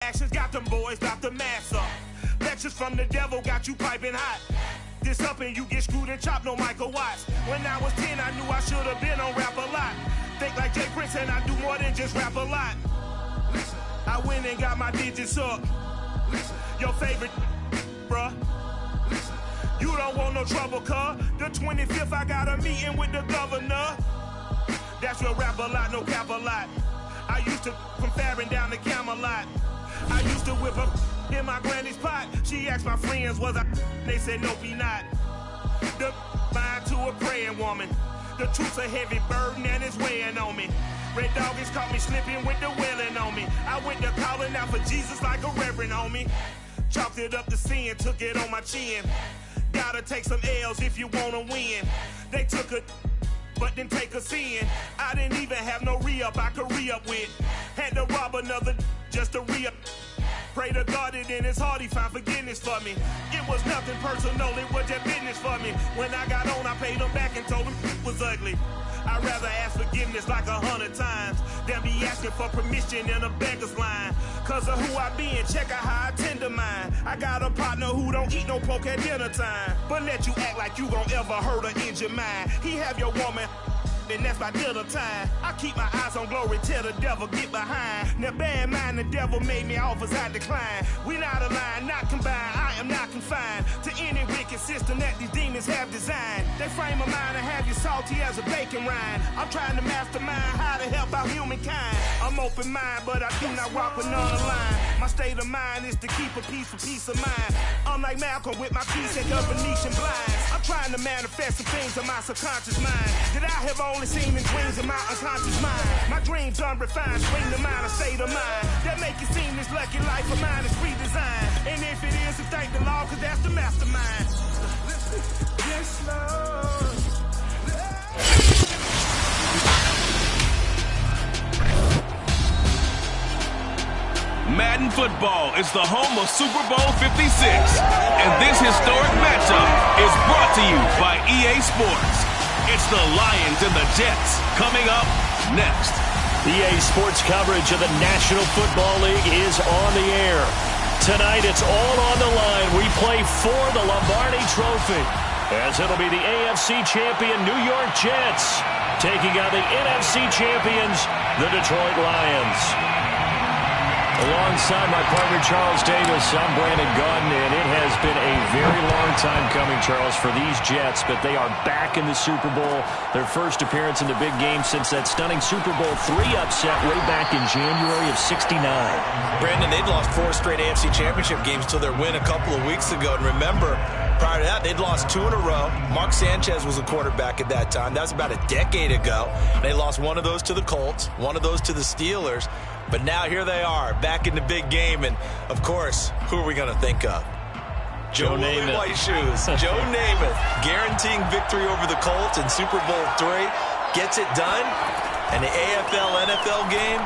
Actions got them boys, got the mass up. Lectures from the devil got you piping hot. This up and you get screwed and chopped, no Michael Watts. When I was 10, I knew I should have been on Rap a Lot. Think like Jay Prince and I do more than just rap a lot. I went and got my digits up. Your favorite, bruh. You don't want no trouble, cuz. The 25th, I got a meeting with the governor. That's your Rap a Lot, no cap a lot. I used to from Farron down to Camelot. I used to whip up in my granny's pot. She asked my friends, was I? They said, nope, he not. The mind to a praying woman. The truth's a heavy burden and it's weighing on me. Red Doggies caught me slipping with the wailing on me. I went to calling out for Jesus like a reverend on me. Chalked it up to sin, took it on my chin. Gotta take some L's if you wanna win. They took a but didn't take a sin. I didn't even have no re-up I could re-up with. Had to rob another just to re-up. Pray to God that in his heart he found forgiveness for me. It was nothing personal, it was just business for me. When I got on, I paid him back and told him it was ugly. I'd rather ask forgiveness like 100 times than be asking for permission in a beggar's line. Cause of who I be and check out how I tend to mine. I got a partner who don't eat no pork at dinner time, but let you act like you gon' ever hurt or injure mine. He have your woman and that's by dinner time. I keep my eyes on glory till the devil get behind. Now bear in mind the devil made me offers I decline. We not aligned, not combined, I am not confined to any wicked system that these demons have designed. They frame a mind and have you salty as a bacon rind. I'm trying to mastermind how to help out humankind. I'm open mind, but I do not walk with none line. My state of mind is to keep a peace for peace of mind. Unlike Malcolm with my peace at the Venetian blinds. I'm trying to manifest some things in my subconscious mind that I have only seen in dreams in my unconscious mind. My dreams unrefined, swing the mind, a state of mind that make it seem this lucky life of mine is redesigned. And if it is, then thank the Lord, cause that's the mastermind. Yes, Lord. Madden football is the home of Super Bowl 56, and this historic matchup is brought to you by EA Sports. It's the Lions and the Jets coming up next. EA Sports coverage of the National Football League is on the air. Tonight it's all on the line. We play for the Lombardi Trophy, as it'll be the AFC champion New York Jets taking on the NFC champions, the Detroit Lions. Alongside my partner, Charles Davis, I'm Brandon Gunn, and it has been a very long time coming, Charles, for these Jets, but they are back in the Super Bowl, their first appearance in the big game since that stunning Super Bowl III upset way back in January of '69. Brandon, they'd lost 4 straight AFC Championship games until their win a couple of weeks ago, and remember, prior to that, they'd lost 2 in a row. Mark Sanchez was a quarterback at that time. That was about a decade ago. They lost one of those to the Colts, one of those to the Steelers. But now here they are, back in the big game. And, of course, who are we going to think of? Joe Namath. White Shoes. Joe Namath guaranteeing victory over the Colts in Super Bowl III. Gets it done. And the AFL-NFL game,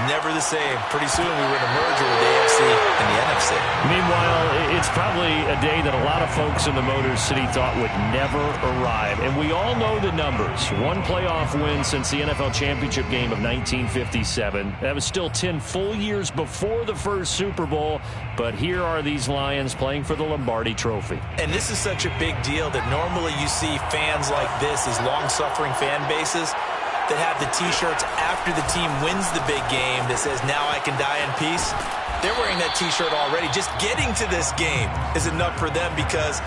never the same. Pretty soon we were in a merger with the AFC and the NFC. Meanwhile, it's probably a day that a lot of folks in the Motor City thought would never arrive. And we all know the numbers. 1 playoff win since the NFL Championship game of 1957. That was still 10 full years before the first Super Bowl. But here are these Lions playing for the Lombardi Trophy. And this is such a big deal that normally you see fans like this, these long-suffering fan bases, that have the T-shirts after the team wins the big game that says, now I can die in peace. They're wearing that T-shirt already. Just getting to this game is enough for them because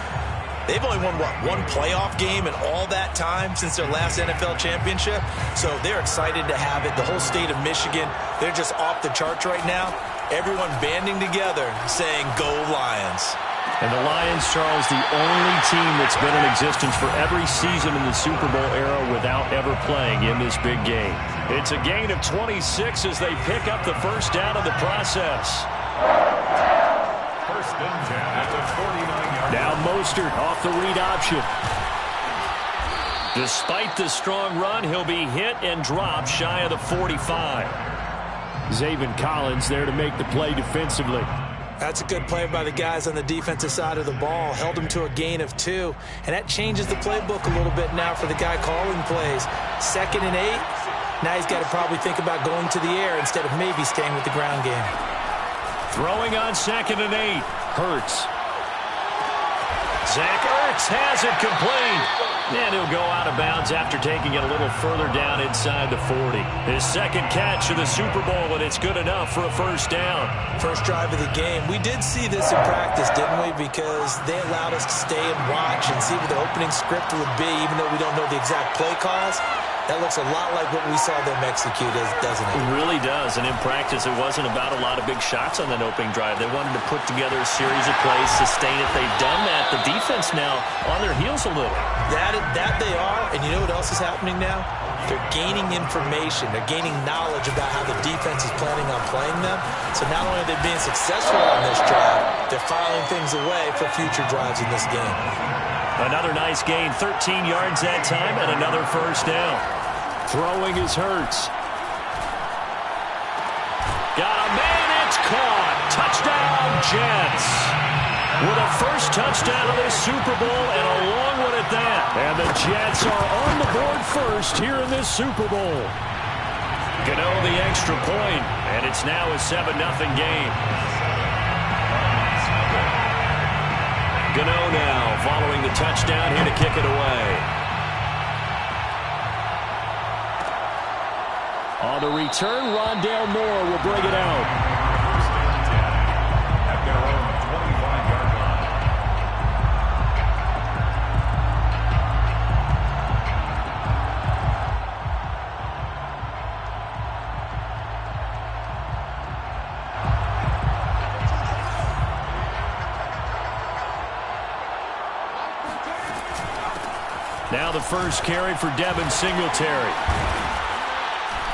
they've only won, what, 1 playoff game in all that time since their last NFL championship. So they're excited to have it. The whole state of Michigan, they're just off the charts right now. Everyone banding together saying, go Lions. And the Lions, Charles, the only team that's been in existence for every season in the Super Bowl era without ever playing in this big game. It's a gain of 26 as they pick up the first down of the process. First and 10 at the 49-yard line. Now Mostert off the read option. Despite the strong run, he'll be hit and dropped shy of the 45. Zaven Collins there to make the play defensively. That's a good play by the guys on the defensive side of the ball. Held them to a gain of 2. And that changes the playbook a little bit now for the guy calling plays. 2nd and 8. Now he's got to probably think about going to the air instead of maybe staying with the ground game. Throwing on 2nd and 8. Hurts. Zach Ertz has it complete. And he'll go out of bounds after taking it a little further down inside the 40. His second catch of the Super Bowl, and it's good enough for a first down. First drive of the game. We did see this in practice, didn't we? Because they allowed us to stay and watch and see what the opening script would be, even though we don't know the exact play calls. That looks a lot like what we saw them execute, doesn't it? It really does. And in practice, it wasn't about a lot of big shots on that opening drive. They wanted to put together a series of plays, sustain it. They've done that. The defense now on their heels a little. That they are. And you know what else is happening now? They're gaining information. They're gaining knowledge about how the defense is planning on playing them. So not only are they being successful on this drive, they're filing things away for future drives in this game. Another nice gain, 13 yards that time, and another first down. Throwing is Hurts. Got a man, it's caught. Touchdown, Jets. With a first touchdown of this Super Bowl, and a long one at that. And the Jets are on the board first here in this Super Bowl. Gano the extra point, and it's now a 7-0 game. Gano now following the touchdown here to kick it away. On the return, Rondale Moore will bring it out. At their own 25-yard line. Now the first carry for Devin Singletary.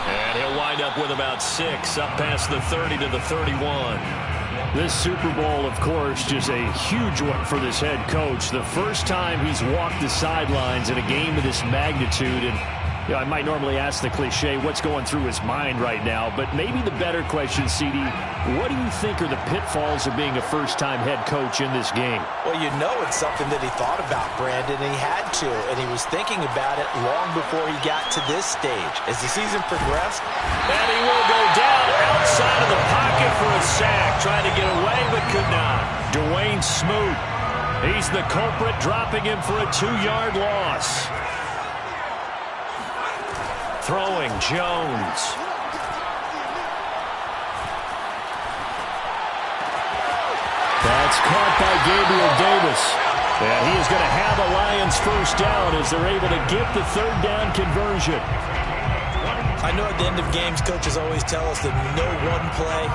And he'll wind up with about 6, up past the 30 to the 31. This Super Bowl, of course, just a huge one for this head coach. The first time he's walked the sidelines in a game of this magnitude. And you know, I might normally ask the cliche, what's going through his mind right now? But maybe the better question, CD, what do you think are the pitfalls of being a first-time head coach in this game? Well, you know it's something that he thought about, Brandon, and he had to, and he was thinking about it long before he got to this stage. As the season progressed, and he will go down outside of the pocket for a sack, trying to get away but could not. Dwayne Smoot, he's the culprit, dropping him for a 2-yard loss. Throwing, Jones. That's caught by Gabriel Davis. And he is going to have a Lions first down as they're able to get the third down conversion. I know at the end of games, coaches always tell us that no one play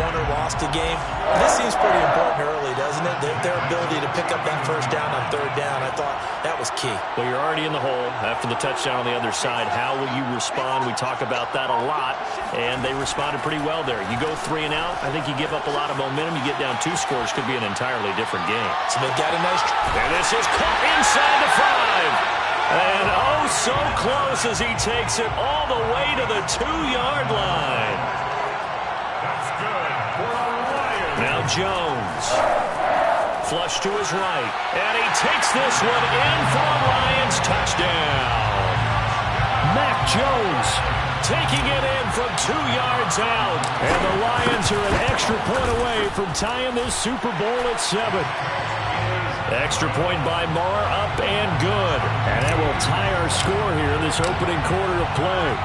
won or lost a game. This seems pretty important early, doesn't it? Their ability to pick up that first down on third down, I thought that was key. Well, you're already in the hole after the touchdown on the other side. How will you respond? We talk about that a lot, and they responded pretty well there. You go 3 and out, I think you give up a lot of momentum. You get down 2 scores, could be an entirely different game. So they've got a nice... And this is caught inside the 5. And oh, so close as he takes it all the way to the 2-yard line. That's good for the Lions. Now Jones. Flush to his right. And he takes this one in for a Lions touchdown. Mac Jones taking it in from 2 yards out. And the Lions are an extra point away from tying this Super Bowl at 7. Extra point by Marr, up and good. And that will tie our score here in this opening quarter of play.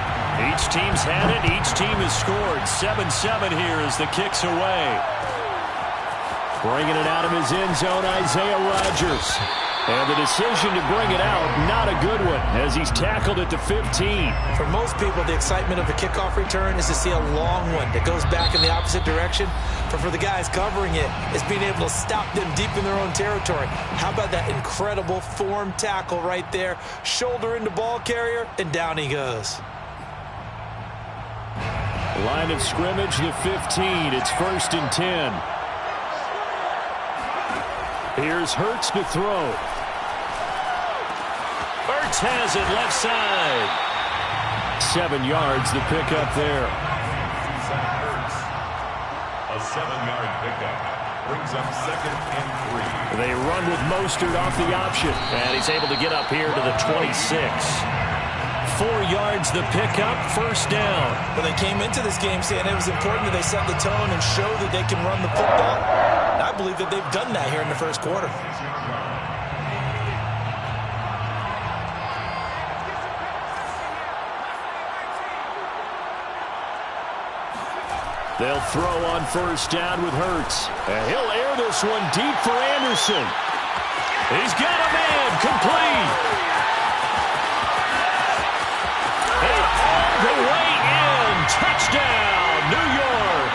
Each team's had it. Each team has scored. 7-7 here as the kick's away. Bringing it out of his end zone, Isaiah Rodgers. And the decision to bring it out, not a good one, as he's tackled it to 15. For most people, the excitement of a kickoff return is to see a long one that goes back in the opposite direction. But for the guys covering it, it's being able to stop them deep in their own territory. How about that incredible form tackle right there? Shoulder into ball carrier, and down he goes. Line of scrimmage, the 15. It's 1st and 10. Here's Hurts to throw. Hurts has it left side. 7 yards, the pickup there. A 7-yard pickup brings up 2nd and 3. They run with Mostert off the option, and he's able to get up here to the 26. 4 yards the pickup, first down. Well, they came into this game saying it was important that they set the tone and show that they can run the football. And I believe that they've done that here in the first quarter. They'll throw on first down with Hurts. And he'll air this one deep for Anderson. He's got a man, complete. And all the way in, touchdown, New York.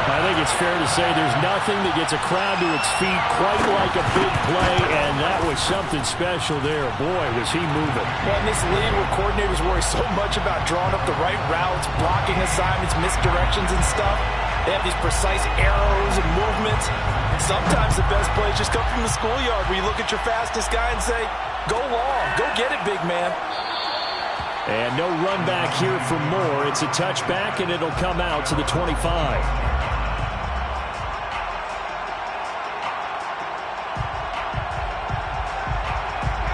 I think it's fair to say there's nothing that gets a crowd to its feet quite like a big play, and that was something special there. Boy, was he moving. Well, in this league where coordinators worry so much about drawing up the right routes, blocking assignments, misdirections and stuff, they have these precise arrows and movements. Sometimes the best plays just come from the schoolyard where you look at your fastest guy and say, go long, go get it, big man. And no run back here for Moore. It's a touchback, and it'll come out to the 25.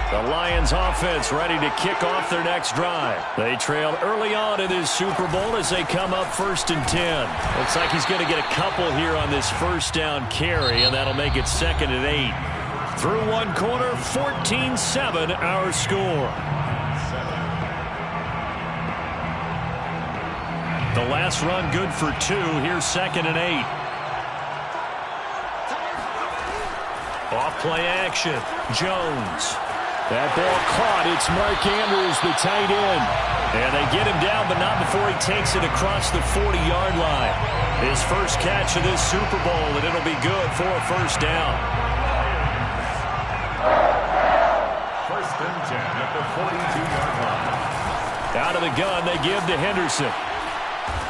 The Lions offense ready to kick off their next drive. They trailed early on in this Super Bowl as they come up 1st and 10. Looks like he's going to get a couple here on this first down carry, and that'll make it 2nd and 8. Through one quarter, 14-7 our score. The last run good for 2. Here's 2nd and 8. Off play action. Jones. That ball caught. It's Mark Andrews, the tight end. And they get him down, but not before he takes it across the 40-yard line. His first catch of this Super Bowl, and it'll be good for a first down. 1st and 10 at the 42-yard line. Out of the gun, they give to Henderson.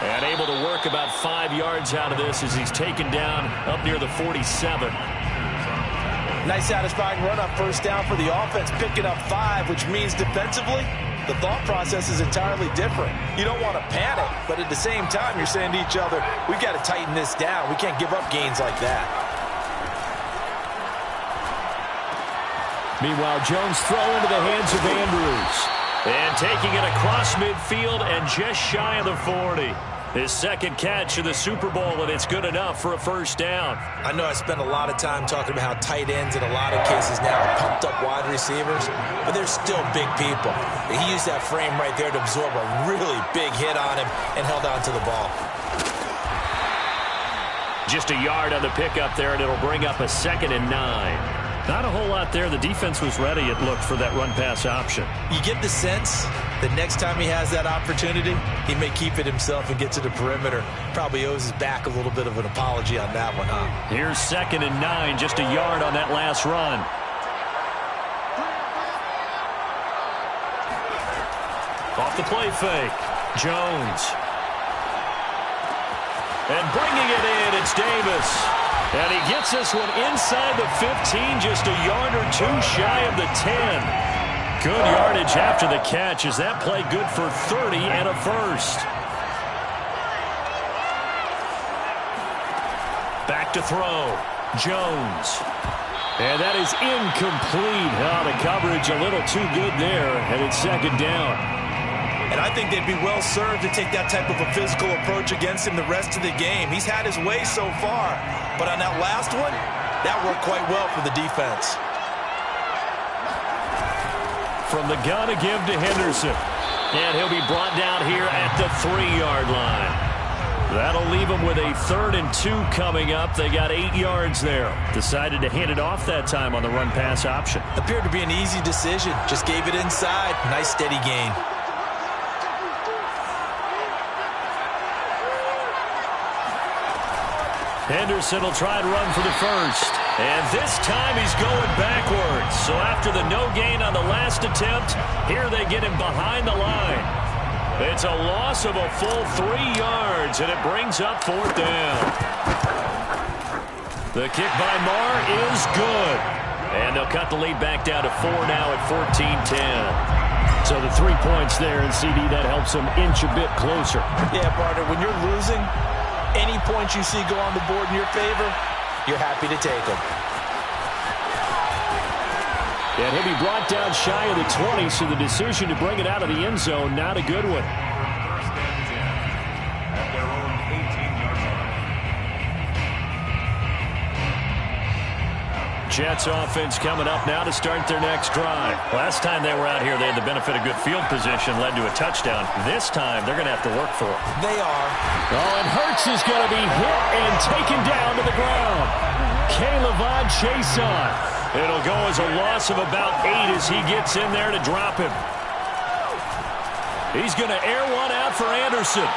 And able to work about 5 yards out of this as he's taken down up near the 47. Nice satisfying run on first down for the offense, picking up 5, which means defensively, the thought process is entirely different. You don't want to panic, but at the same time, you're saying to each other, we've got to tighten this down. We can't give up gains like that. Meanwhile, Jones throw into the hands of Andrews. And taking it across midfield and just shy of the 40. His second catch of the Super Bowl, and it's good enough for a first down. I know I spent a lot of time talking about how tight ends in a lot of cases now are pumped up wide receivers, but they're still big people. He used that frame right there to absorb a really big hit on him and held on to the ball. Just a yard on the pickup there, and it'll bring up a 2nd and 9. Not a whole lot there. The defense was ready, it looked, for that run-pass option. You get the sense that next time he has that opportunity, he may keep it himself and get to the perimeter. Probably owes his back a little bit of an apology on that one, huh? Here's 2nd and 9, just a yard on that last run. Off the play fake. Jones. And bringing it in, it's Davis. And he gets this one inside the 15, just a yard or 2 shy of the 10. Good yardage after the catch as that play good for 30 and a first. Back to throw. Jones. And that is incomplete. Oh, the coverage a little too good there, and it's 2nd down. And I think they'd be well served to take that type of a physical approach against him the rest of the game. He's had his way so far, but on that last one, that worked quite well for the defense. From the gun, a give to Henderson. And he'll be brought down here at the 3-yard line. That'll leave them with a 3rd and 2 coming up. They got 8 yards there. Decided to hand it off that time on the run-pass option. Appeared to be an easy decision. Just gave it inside. Nice steady gain. Henderson will try and run for the first. And this time he's going backwards. So after the no gain on the last attempt, here they get him behind the line. It's a loss of a full 3 yards, and it brings up 4th down. The kick by Marr is good. And they'll cut the lead back down to 4 now at 14-10. So the 3 points there, and CD, that helps them inch a bit closer. Yeah, partner, when you're losing, any points you see go on the board in your favor, you're happy to take them. And he'll be brought down shy of the 20, so the decision to bring it out of the end zone, not a good one. First and 10 at their own 18-yard line. Jets offense coming up now to start their next drive. Last time they were out here, they had the benefit of good field position, led to a touchdown. This time, they're going to have to work for it. They are. Oh, and Hurts is going to be hit and taken down to the ground. Caleb Chason. It'll go as a loss of about 8 as he gets in there to drop him. He's going to air one out for Anderson.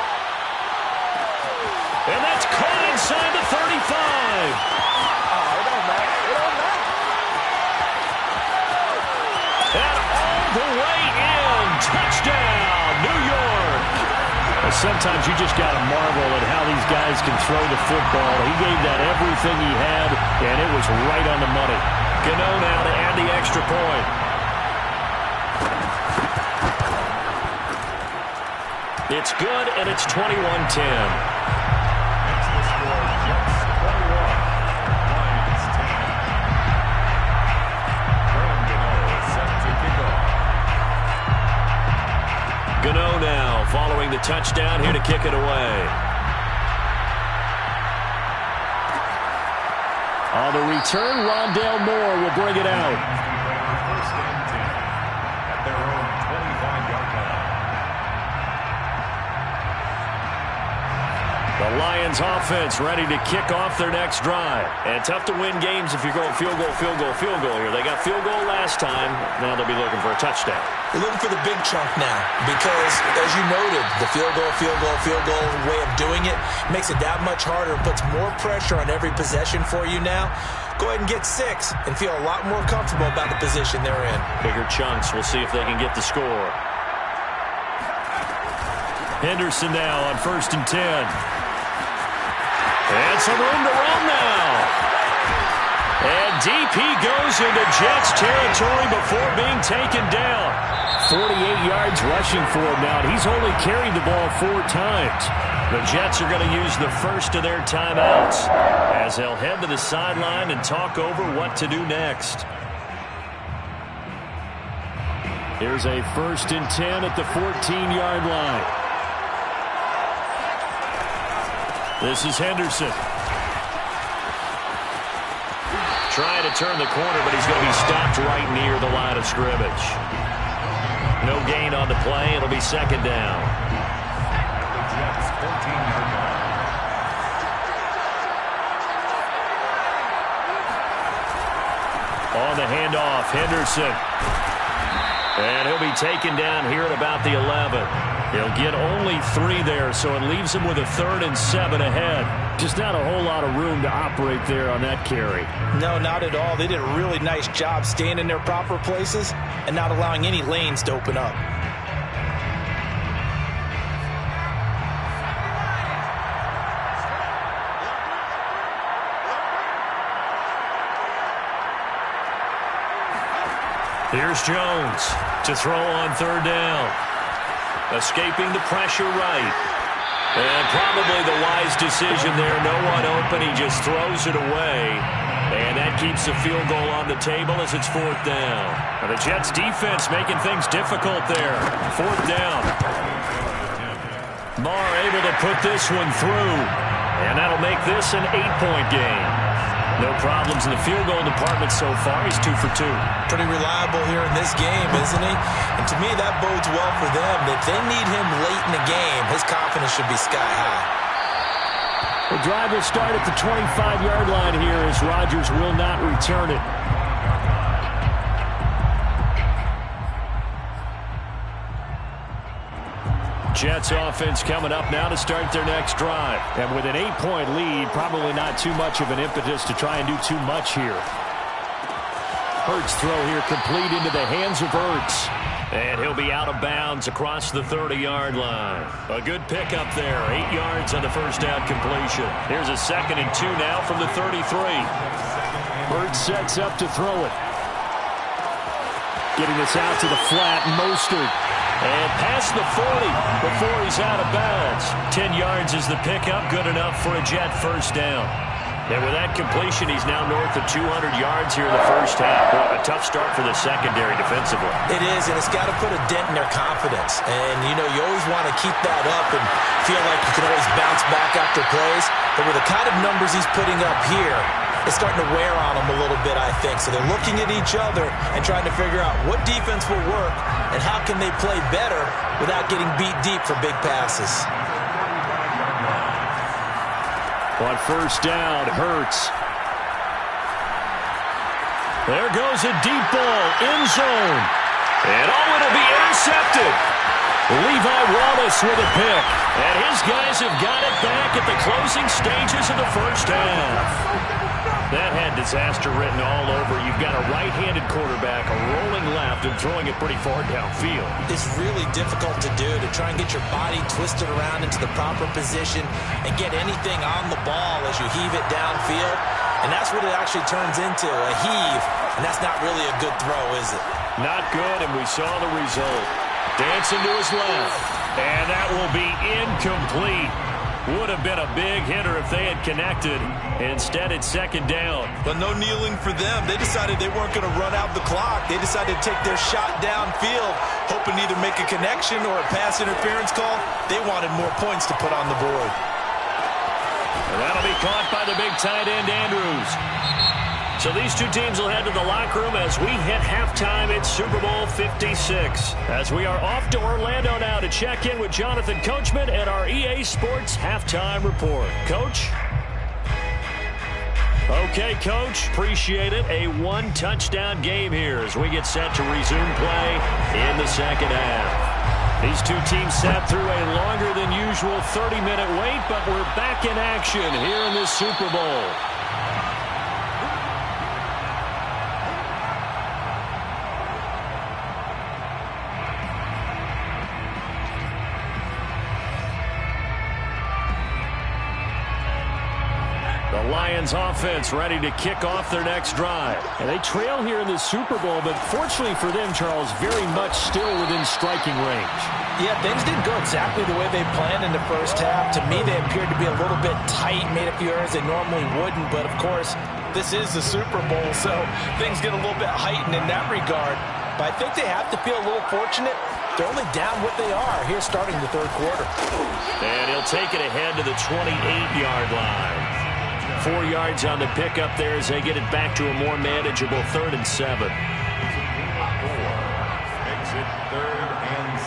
And that's caught inside the 35. It don't matter. It don't matter. And all the way in. Touchdown, New York. Sometimes you just got to marvel at how these guys can throw the football. He gave that everything he had, and it was right on the money. Gano now to add the extra point. It's good, and it's 21-10. Next to score, Jets 21, Lions 10. Graham Gano is set to kick off. Gano now following the touchdown here to kick it away. On the return, Rondale Moore will bring it out. First and 10 at their own 25-yard line. The Lions offense ready to kick off their next drive. And tough to win games if you're going field goal, field goal, field goal here. They got field goal last time. Now they'll be looking for a touchdown. They're looking for the big chunk now because, as you noted, the field goal way of doing it makes it that much harder and puts more pressure on every possession for you now. Go ahead and get 6 and feel a lot more comfortable about the position they're in. Bigger chunks. We'll see if they can get the score. Henderson now on 1st and 10. And some room to run now. And deep he goes into Jets territory before being taken down. 48 yards rushing for him now. He's only carried the ball 4 times. The Jets are going to use the first of their timeouts as they'll head to the sideline and talk over what to do next. Here's a 1st and 10 at the 14-yard line. This is Henderson. Trying to turn the corner, but he's going to be stopped right near the line of scrimmage. No gain on the play. It'll be 2nd down. The Jets 14-yard line. On the handoff, Henderson. And he'll be taken down here at about the 11. He'll get only 3 there, so it leaves him with a 3rd and 7 ahead. Just not a whole lot of room to operate there on that carry. No, not at all. They did a really nice job staying in their proper places and not allowing any lanes to open up. Here's Jones to throw on 3rd down. Escaping the pressure right. And probably the wise decision there. No one open. He just throws it away. And that keeps the field goal on the table as it's 4th down. And the Jets defense making things difficult there. 4th down. Marr able to put this one through. And that'll make this an 8-point game. No problems in the field goal department so far. He's 2 for 2. Pretty reliable here in this game, isn't he? And to me, that bodes well for them. If they need him late in the game, his confidence should be sky high. The drive will start at the 25-yard line here as Rodgers will not return it. Jets offense coming up now to start their next drive. And with an 8-point lead, probably not too much of an impetus to try and do too much here. Hurts throw here complete into the hands of Hurts. And he'll be out of bounds across the 30-yard line. A good pickup there. 8 yards on the first down completion. Here's a 2nd and 2 now from the 33. Hurts sets up to throw it. Getting this out to the flat, Mostert. And past the 40 before he's out of bounds. 10 yards is the pickup. Good enough for a Jet first down. And with that completion, he's now north of 200 yards here in the first half. Well, a tough start for the secondary defensively. It is, and it's got to put a dent in their confidence. And, you know, you always want to keep that up and feel like you can always bounce back after plays. But with the kind of numbers he's putting up here, it's starting to wear on them a little bit, I think. So they're looking at each other and trying to figure out what defense will work and how can they play better without getting beat deep for big passes. On first down, Hurts. There goes a deep ball, end zone. And it'll be intercepted. Levi Wallace with a pick. And his guys have got it back at the closing stages of the first half. That had disaster written all over. You've got a right-handed quarterback, a rolling left, and throwing it pretty far downfield. It's really difficult to do, to try and get your body twisted around into the proper position and get anything on the ball as you heave it downfield. And that's what it actually turns into, a heave. And that's not really a good throw, is it? Not good, and we saw the result. Dancing to his left. And that will be incomplete. Would have been a big hitter if they had connected. Instead, it's second down. But no kneeling for them. They decided they weren't going to run out the clock. They decided to take their shot downfield, hoping to either make a connection or a pass interference call. They wanted more points to put on the board. And that'll be caught by the big tight end, Andrews. So these two teams will head to the locker room as we hit halftime at Super Bowl 56. As we are off to Orlando now to check in with Jonathan Coachman and our EA Sports Halftime Report. Coach? Okay, Coach. Appreciate it. A one-touchdown game here as we get set to resume play in the second half. These two teams sat through a longer than usual 30-minute wait, but we're back in action here in this Super Bowl. The Lions offense ready to kick off their next drive. And they trail here in the Super Bowl, but fortunately for them, Charles, very much still within striking range. Yeah, things didn't go exactly the way they planned in the first half. To me, they appeared to be a little bit tight, made a few errors they normally wouldn't. But, of course, this is the Super Bowl, so things get a little bit heightened in that regard. But I think they have to feel a little fortunate. They're only down what they are here starting the third quarter. And he'll take it ahead to the 28-yard line. 4 yards on the pickup there as they get it back to a more manageable 3rd and 7. Makes it 3rd and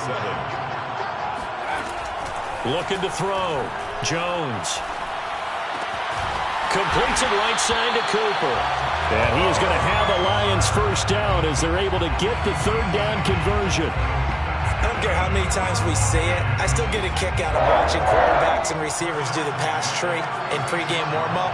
7. Looking to throw. Jones. Completes it right side to Cooper. And he is going to have the Lions first down as they're able to get the 3rd down conversion. I don't care how many times we say it, I still get a kick out of watching quarterbacks and receivers do the pass tree in pregame warm-up.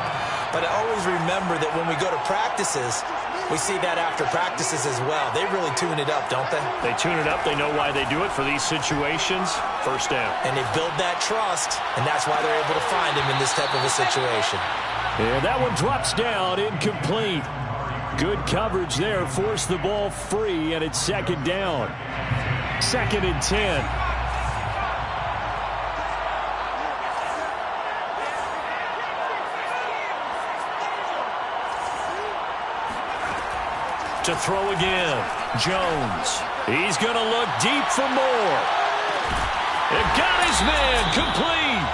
But I always remember that when we go to practices, we see that after practices as well. They really tune it up, don't they? They tune it up. They know why they do it for these situations. First down. And they build that trust, and that's why they're able to find him in this type of a situation. And that one drops down, incomplete. Good coverage there, forced the ball free, and it's second down. 2nd and 10. To throw again, Jones. He's going to look deep for more. And got his man complete.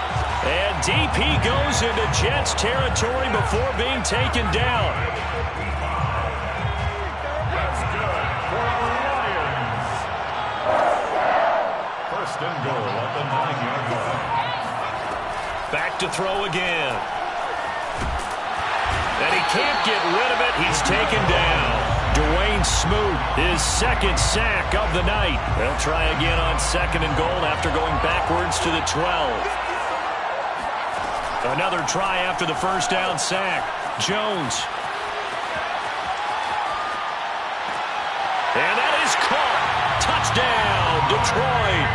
And deep he goes into Jets territory before being taken down. That's good for the Lions. First and goal at the 9-yard line. Back to throw again. And he can't get rid of it. He's taken down. Dwayne Smoot, his 2nd sack of the night. They'll try again on 2nd and goal after going backwards to the 12. Another try after the first down sack. Jones. And that is caught. Touchdown, Detroit.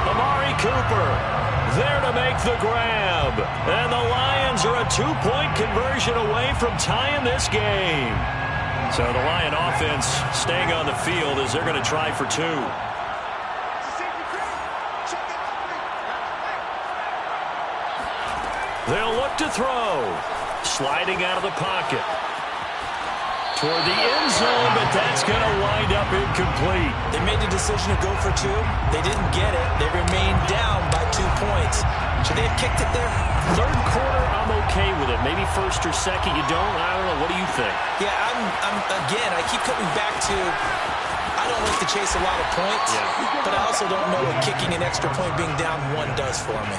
Amari Cooper there to make the grab. And the Lions are a 2-point conversion away from tying this game. So the Lion offense staying on the field as they're going to try for 2. They'll look to throw. sliding out of the pocket. Toward the end zone, but that's going to wind up incomplete. They made the decision to go for 2. They didn't get it. They remained down by 2 points. Should they have kicked it there? Third quarter, I'm okay with it. Maybe first or second, you don't? I don't know. What do you think? Yeah, again, I keep coming back to I don't like to chase a lot of points, but I also don't know what kicking an extra point being down 1 does for me.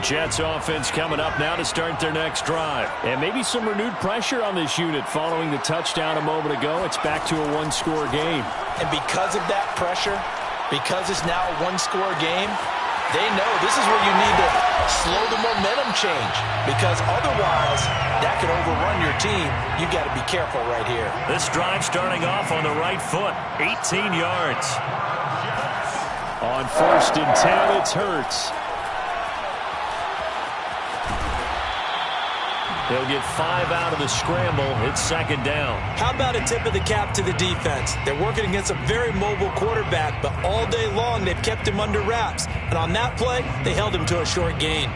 Jets offense coming up now to start their next drive. And maybe some renewed pressure on this unit following the touchdown a moment ago. It's back to a 1-score game. And because of that pressure, because it's now a 1-score game, they know this is where you need to slow the momentum change. Because otherwise, that could overrun your team. You got to be careful right here. This drive starting off on the right foot. 18 yards. On 1st and 10, it's Hurts. He'll get 5 out of the scramble. It's 2nd down. How about a tip of the cap to the defense? They're working against a very mobile quarterback, but all day long they've kept him under wraps. And on that play, they held him to a short gain.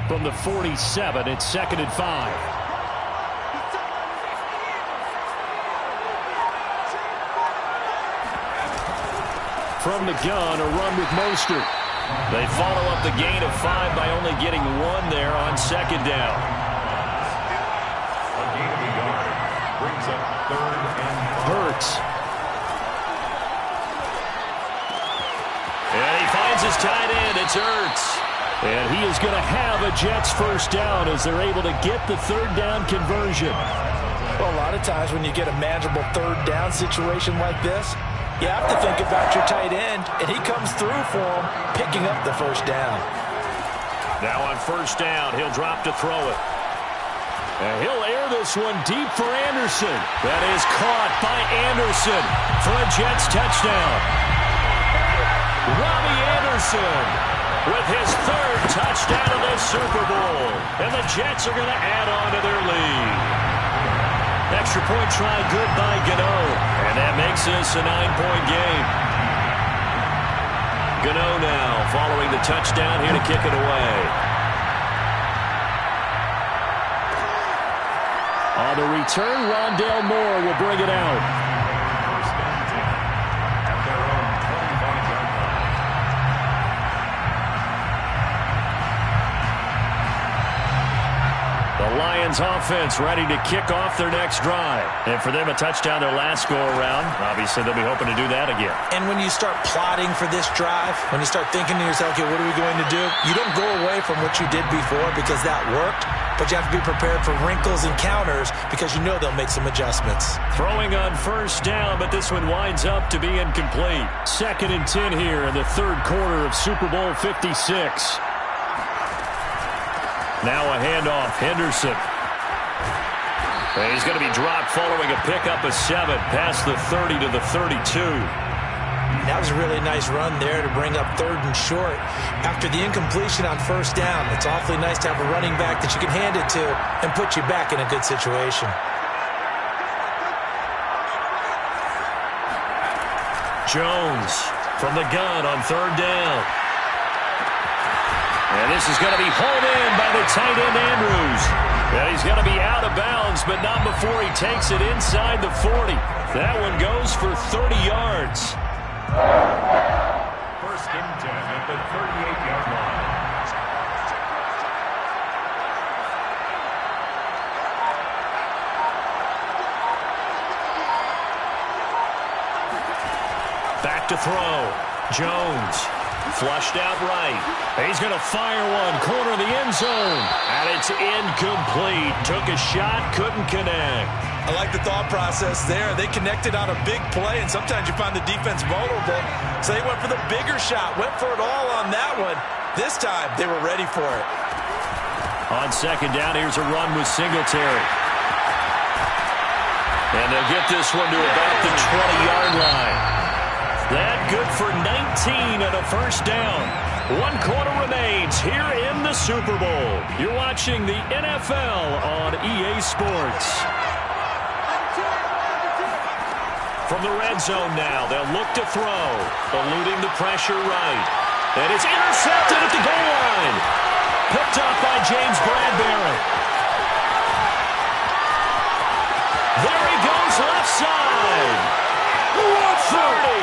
From the 47, it's 2nd and 5. From the gun, a run with Mostert. They follow up the gain of 5 by only getting 1 there on 2nd down. Brings up 3rd and 5. Hurts. And he finds his tight end. It's Hurts. And he is going to have a Jets 1st down as they're able to get the 3rd down conversion. Well, a lot of times when you get a manageable 3rd down situation like this, you have to think about your tight end, and he comes through for him, picking up the 1st down. Now on 1st down, he'll drop to throw it. And he'll air this one deep for Anderson. That is caught by Anderson for a Jets touchdown. Robbie Anderson with his 3rd touchdown of the Super Bowl. And the Jets are going to add on to their lead. Extra point try good by Gano. And that makes this a 9-point game. Gano now following the touchdown here to kick it away. On the return, Rondale Moore will bring it out. 1st and 10 at their own 25-yard line. The Lions offense ready to kick off their next drive. And for them, a touchdown their last go-around. Obviously, they'll be hoping to do that again. And when you start plotting for this drive, when you start thinking to yourself, okay, what are we going to do? You don't go away from what you did before because that worked. But you have to be prepared for wrinkles and counters because you know they'll make some adjustments. Throwing on 1st down, but this one winds up to be incomplete. 2nd and 10 here in the 3rd quarter of Super Bowl 56. Now a handoff, Henderson. And he's going to be dropped following a pickup of 7 past the 30 to the 32. That was a really nice run there to bring up 3rd and short. After the incompletion on 1st down, it's awfully nice to have a running back that you can hand it to and put you back in a good situation. Jones from the gun on 3rd down. And this is going to be hauled in by the tight end Andrews. And he's going to be out of bounds, but not before he takes it inside the 40. That one goes for 30 yards. 1st and 10 at the 38-yard line. Back to throw. Jones flushed out right. He's going to fire one, corner of the end zone. And it's incomplete. Took a shot, couldn't connect. I like the thought process there. They connected on a big play, and sometimes you find the defense vulnerable. So they went for the bigger shot, went for it all on that one. This time, they were ready for it. On 2nd down, here's a run with Singletary. And they'll get this one to about the 20-yard line. That good for 19 and a 1st down. 1 quarter remains here in the Super Bowl. You're watching the NFL on EA Sports. from the red zone now. They'll look to throw, eluding the pressure right. And it's intercepted at the goal line. Picked up by James Bradbury. There he goes, left side. 30.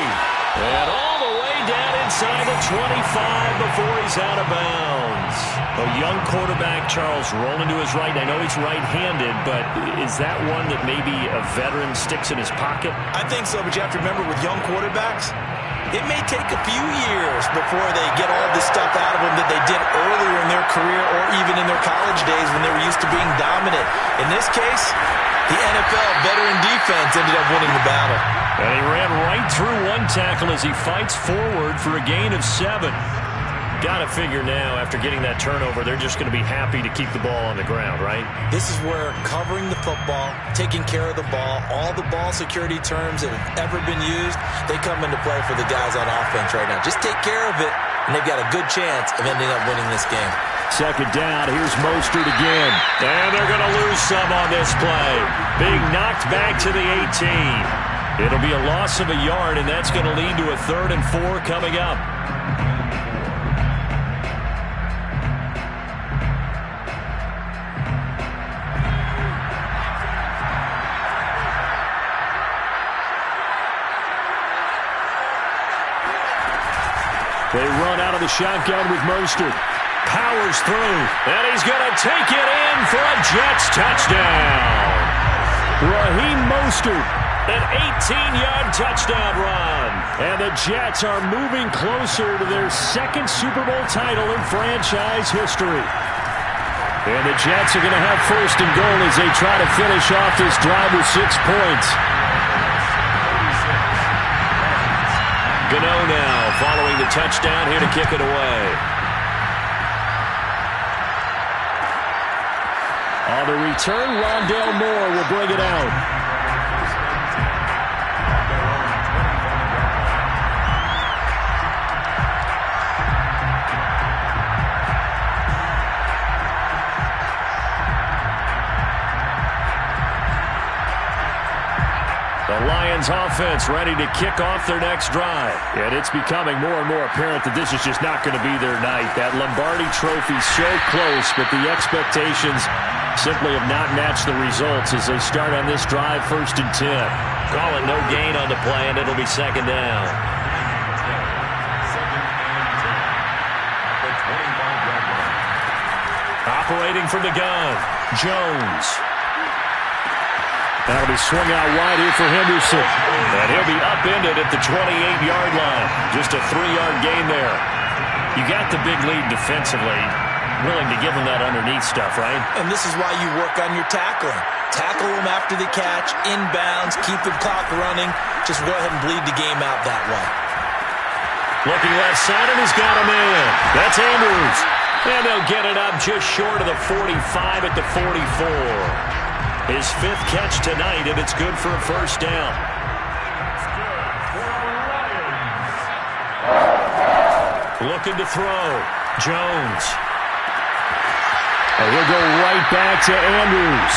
And all the way down inside the 25 before he's out of bounds. A young quarterback, Charles, rolling to his right. I know he's right-handed, but is that one that maybe a veteran sticks in his pocket? I think so, but you have to remember with young quarterbacks, it may take a few years before they get all this stuff out of them that they did earlier in their career or even in their college days when they were used to being dominant. In this case, the NFL veteran defense ended up winning the battle. And he ran right through one tackle as he fights forward for a gain of 7. Got to figure now, after getting that turnover, they're just going to be happy to keep the ball on the ground, right? This is where covering the football, taking care of the ball, all the ball security terms that have ever been used, they come into play for the guys on offense right now. Just take care of it, and they've got a good chance of ending up winning this game. Second down, here's Mostert again. And they're going to lose some on this play. Being knocked back to the 18. It'll be a loss of a yard, and that's going to lead to a 3rd and 4 coming up. They run out of the shotgun with Mostert. Powers through, and he's going to take it in for a Jets touchdown. Raheem Mostert, an 18-yard touchdown run. And the Jets are moving closer to their 2nd Super Bowl title in franchise history. And the Jets are going to have 1st and goal as they try to finish off this drive with 6 points. Gano now following the touchdown here to kick it away. On the return, Rondale Moore will bring it out. The Lions offense ready to kick off their next drive. And it's becoming more and more apparent that this is just not going to be their night. That Lombardi Trophy so close, but the expectations simply have not matched the results as they start on this drive 1st and 10. Call it no gain on the play, and it'll be 2nd down. Operating from the gun, Jones. That'll be swung out wide here for Henderson. And he'll be upended at the 28-yard line. Just a 3-yard gain there. You got the big lead defensively. Willing to give them that underneath stuff, right? And this is why you work on your tackling. Tackle them after the catch, inbounds, keep the clock running. Just go ahead and bleed the game out that way. Looking left side, and he's got him in. That's Andrews. And they'll get it up just short of the 45 at the 44. His 5th catch tonight, and it's good for a 1st down. Looking to throw. Jones. And he'll go right back to Andrews.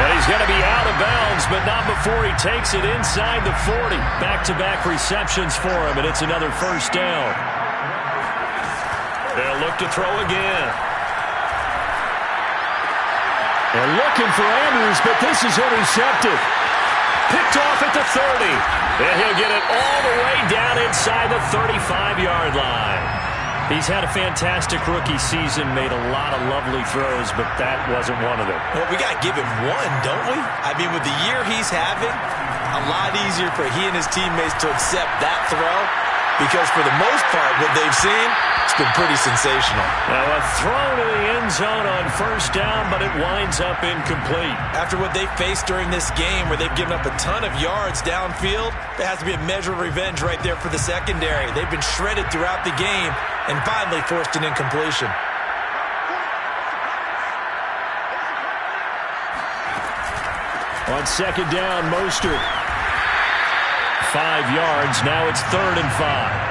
Well, he's going to be out of bounds, but not before he takes it inside the 40. Back-to-back receptions for him, and it's another 1st down. They'll look to throw again. They're looking for Andrews, but this is intercepted. Picked off at the 30. And he'll get it all the way down inside the 35-yard line. He's had a fantastic rookie season, made a lot of lovely throws, but that wasn't one of them. Well, we got to give him one, don't we? I mean, with the year he's having, a lot easier for he and his teammates to accept that throw because for the most part, what they've seen, it's been pretty sensational. Now a throw to the end zone on 1st down, but it winds up incomplete. After what they faced during this game where they've given up a ton of yards downfield, there has to be a measure of revenge right there for the secondary. They've been shredded throughout the game and finally forced an incompletion. On 2nd down, Mostert. 5 yards. Now it's 3rd and 5.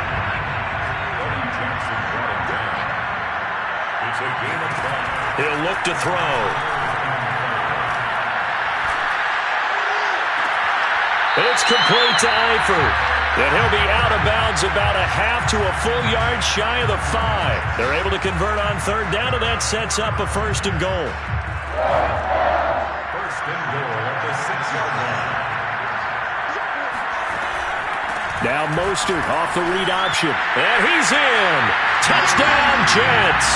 He'll look to throw. And It's complete to Eifert. And he'll be out of bounds about a half to a full yard shy of the 5. They're able to convert on third down, and that sets up a first and goal. First and goal at the 6-yard line. Now Mostert off the read option. And he's in. Touchdown, Jets.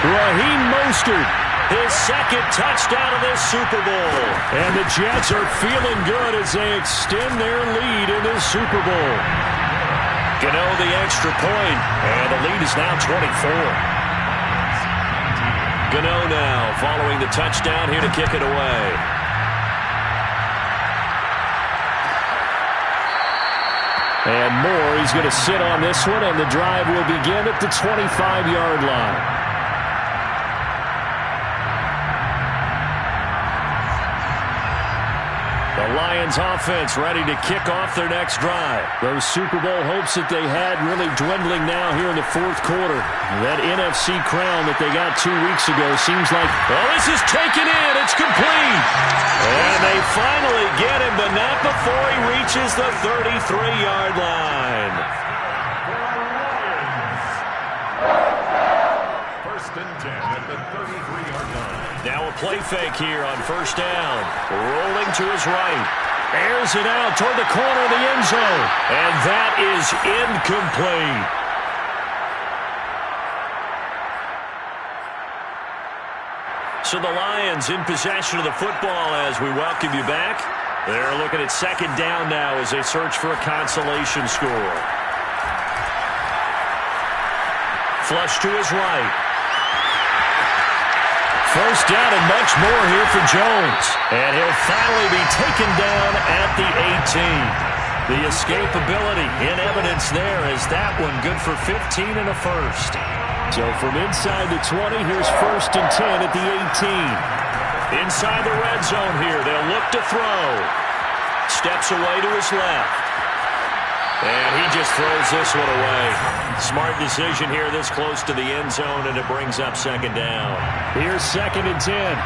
Raheem Mostert, his second touchdown of this Super Bowl. And the Jets are feeling good as they extend their lead in this Super Bowl. Gano the extra point, and the lead is now 24. Gano now following the touchdown here to kick it away. And Moore, he's going to sit on this one, and the drive will begin at the 25-yard line. The Lions offense ready to kick off their next drive. Those Super Bowl hopes that they had really dwindling now here in the fourth quarter. That NFC crown that they got 2 weeks ago seems like, well, this is taken in. It's complete. And they finally get him, but not before he reaches the 33-yard line. First and 10 at the 33-yard line. Now a play fake here on first down. Rolling to his right. Airs it out toward the corner of the end zone. And that is incomplete. So the Lions in possession of the football as we welcome you back. They're looking at second down now as they search for a consolation score. Flush to his right. First down and much more here for Jones. And he'll finally be taken down at the 18. The escapability in evidence there as that one good for 15 and a first. So from inside the 20, here's first and 10 at the 18. Inside the red zone here, they'll look to throw. Steps away to his left. And he just throws this one away. Smart decision here this close to the end zone, and it brings up second down. Here's second and 10.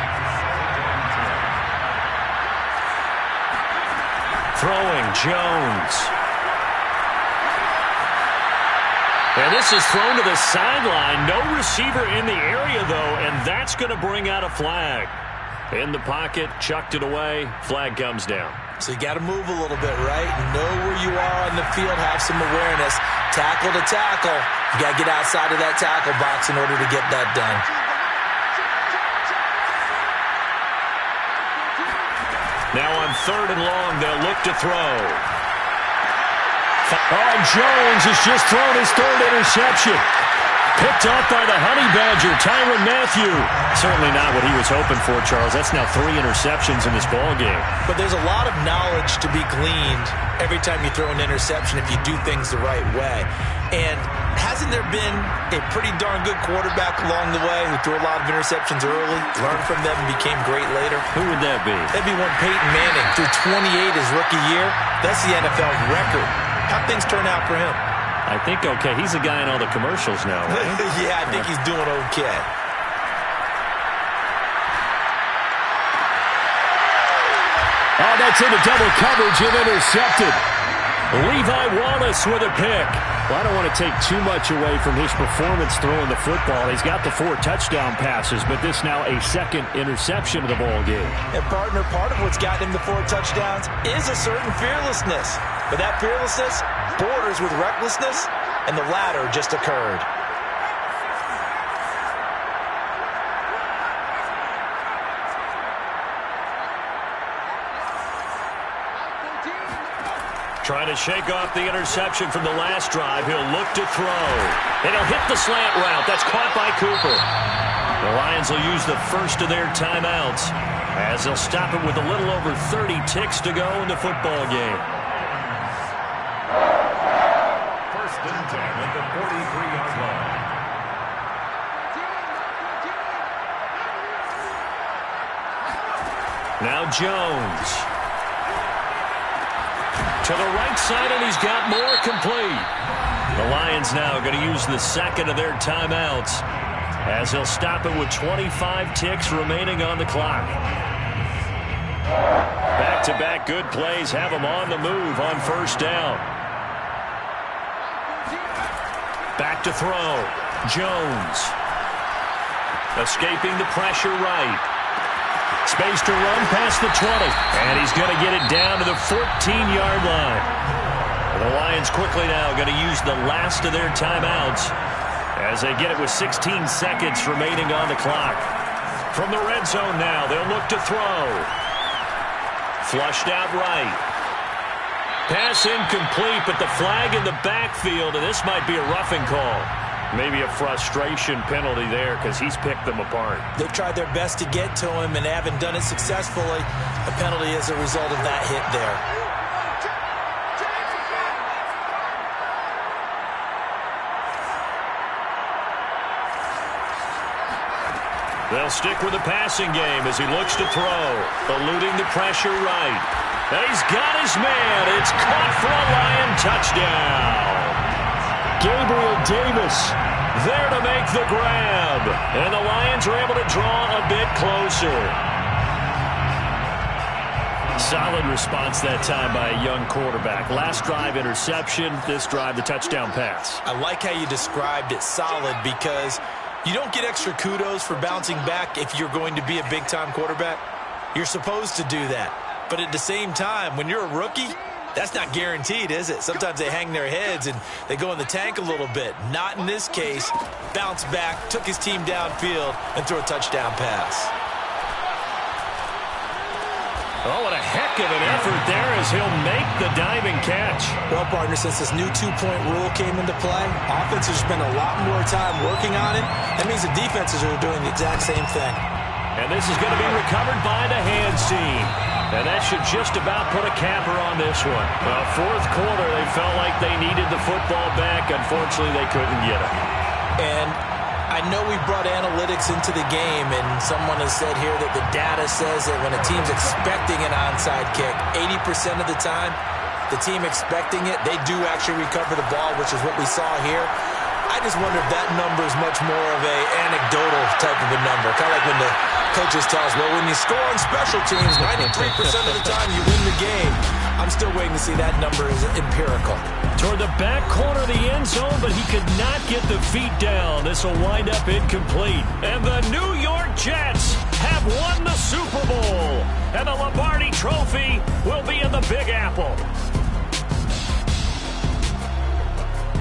Throwing, Jones. And this is thrown to the sideline. No receiver in the area, though, and that's going to bring out a flag. In the pocket, chucked it away. Flag comes down. So you got to move a little bit, right? Know where you are on the field, have some awareness. Tackle to tackle. You got to get outside of that tackle box in order to get that done. Now on third and long, they'll look to throw. Oh, Jones has just thrown his third interception. Picked up by the Honey Badger, Tyrann Mathieu. Certainly not what he was hoping for, Charles. That's now 3 interceptions in this ballgame. But there's a lot of knowledge to be gleaned every time you throw an interception if you do things the right way. And hasn't there been a pretty darn good quarterback along the way who threw a lot of interceptions early, learned from them, and became great later? Who would that be? That'd be one Peyton Manning. Threw 28 his rookie year. That's the NFL record. How'd things turn out for him? I think okay. He's a guy in all the commercials now, right? Yeah, I think he's doing okay. Oh, that's into double coverage and intercepted. Levi Wallace with a pick. Well, I don't want to take too much away from his performance throwing the football. He's got the 4 touchdown passes, but this now a second interception of the ball game. And, partner, part of what's gotten him the 4 touchdowns is a certain fearlessness. But that fearlessness borders with recklessness, and the latter just occurred. Trying to shake off the interception from the last drive. He'll look to throw. And he'll hit the slant route. That's caught by Cooper. The Lions will use the first of their timeouts as they'll stop it with a little over 30 ticks to go in the football game. First and 10 at the 43-yard line. Now Jones. To the right side, and he's got more complete. The Lions now going to use the second of their timeouts as they'll stop it with 25 ticks remaining on the clock. Back-to-back good plays have them on the move on first down. Back to throw. Jones. Escaping the pressure right. Space to run past the 20. And he's going to get it down to the 14-yard line. The Lions quickly now going to use the last of their timeouts as they get it with 16 seconds remaining on the clock. From the red zone now, they'll look to throw. Flushed out right. Pass incomplete, but the flag in the backfield, and this might be a roughing call. Maybe a frustration penalty there because he's picked them apart. They've tried their best to get to him and haven't done it successfully. A penalty as a result of that hit there. They'll stick with the passing game as he looks to throw. Eluding the pressure right. And he's got his man. It's caught for a Lion touchdown. Gabriel Davis there to make the grab. And the Lions are able to draw a bit closer. Solid response that time by a young quarterback. Last drive interception. This drive the touchdown pass. I like how you described it, solid, because you don't get extra kudos for bouncing back if you're going to be a big-time quarterback. You're supposed to do that. But at the same time, when you're a rookie, that's not guaranteed, is it? Sometimes they hang their heads and they go in the tank a little bit. Not in this case. Bounce back, took his team downfield, and threw a touchdown pass. Oh, what a heck of an effort there as he'll make the diving catch. Well, partner, since this new two-point rule came into play, offenses spend a lot more time working on it. That means the defenses are doing the exact same thing. And this is going to be recovered by the hands team. And that should just about put a capper on this one. Well, fourth quarter, they felt like they needed the football back. Unfortunately, they couldn't get it. And I know we brought analytics into the game, and someone has said here that the data says that when a team's expecting an onside kick, 80% of the time, the team expecting it, they do actually recover the ball, which is what we saw here. I just wonder if that number is much more of a anecdotal type of a number. Kind of like when the coaches tell us, well, when you score on special teams, 93% of the time you win the game. I'm still waiting to see that number is empirical. Toward the back corner of the end zone, but he could not get the feet down. This will wind up incomplete. And the New York Jets have won the Super Bowl. And the Lombardi Trophy will be